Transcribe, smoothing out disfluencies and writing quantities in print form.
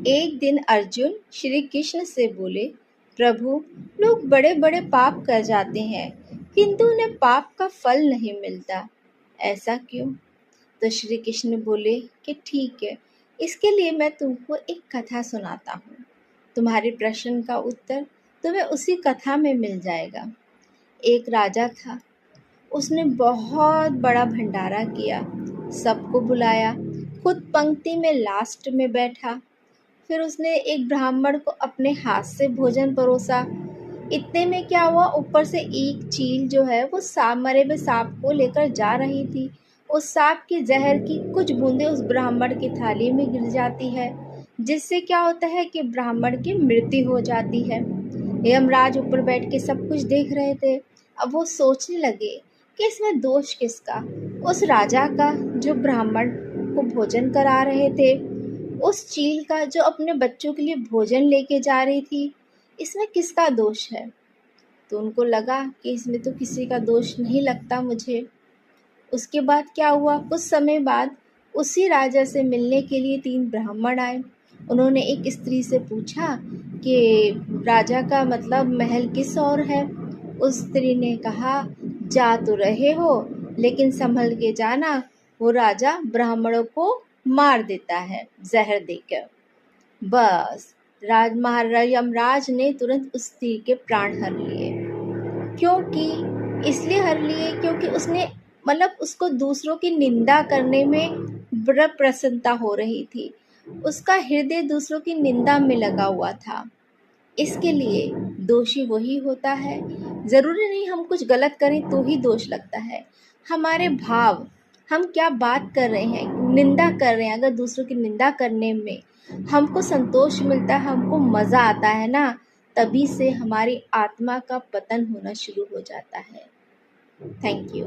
एक दिन अर्जुन श्री कृष्ण से बोले, प्रभु, लोग बड़े बड़े पाप कर जाते हैं किंतु उन्हें पाप का फल नहीं मिलता, ऐसा क्यों? तो श्री कृष्ण बोले कि ठीक है, इसके लिए मैं तुमको एक कथा सुनाता हूँ। तुम्हारे प्रश्न का उत्तर तुम्हें उसी कथा में मिल जाएगा। एक राजा था, उसने बहुत बड़ा भंडारा किया, सबको बुलाया, खुद पंक्ति में लास्ट में बैठा। फिर उसने एक ब्राह्मण को अपने हाथ से भोजन परोसा। इतने में क्या हुआ, ऊपर से एक चील जो है वो मरे हुए सांप को लेकर जा रही थी। उस सांप की जहर की कुछ बूंदें उस ब्राह्मण की थाली में गिर जाती है, जिससे क्या होता है कि ब्राह्मण की मृत्यु हो जाती है। यमराज ऊपर बैठ के सब कुछ देख रहे थे। अब वो सोचने लगे कि इसमें दोष किसका, उस राजा का जो ब्राह्मण को भोजन करा रहे थे, उस चील का जो अपने बच्चों के लिए भोजन लेके जा रही थी, इसमें किसका दोष है? तो उनको लगा कि इसमें तो किसी का दोष नहीं लगता मुझे। उसके बाद क्या हुआ, कुछ समय बाद उसी राजा से मिलने के लिए 3 ब्राह्मण आए। उन्होंने एक स्त्री से पूछा कि राजा का मतलब महल किस ओर है। उस स्त्री ने कहा, जा तो रहे हो लेकिन संभल के जाना, वो राजा ब्राह्मणों को मार देता है जहर देकर। बस यमराज ने तुरंत उस स्त्री के प्राण हर लिए। इसलिए हर लिए क्योंकि उसने मतलब उसको दूसरों की निंदा करने में बड़ा प्रसन्नता हो रही थी। उसका हृदय दूसरों की निंदा में लगा हुआ था। इसके लिए दोषी वही होता है। ज़रूरी नहीं हम कुछ गलत करें तो ही दोष लगता है। हमारे भाव, हम क्या बात कर रहे हैं, निंदा कर रहे हैं, अगर दूसरों की निंदा करने में हमको संतोष मिलता है, हमको मज़ा आता है ना, तभी से हमारी आत्मा का पतन होना शुरू हो जाता है। Thank you.